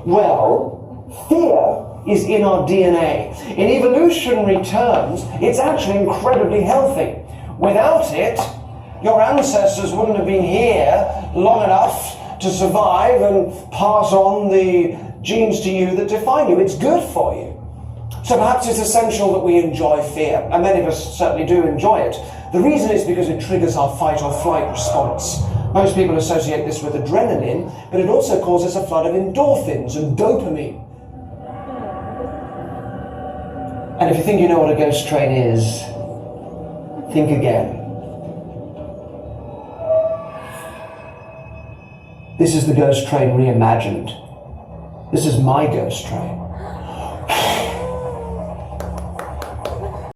Well, fear is in our DNA. In evolutionary terms, it's actually incredibly healthy. Without it, your ancestors wouldn't have been here long enough to survive and pass on the genes to you that define you. It's good for you. So perhaps it's essential that we enjoy fear, and many of us certainly do enjoy it. The reason is because it triggers our fight or flight response. Most people associate this with adrenaline, but it also causes a flood of endorphins and dopamine. And if you think you know what a ghost train is, think again. This is the ghost train reimagined. This is my ghost train.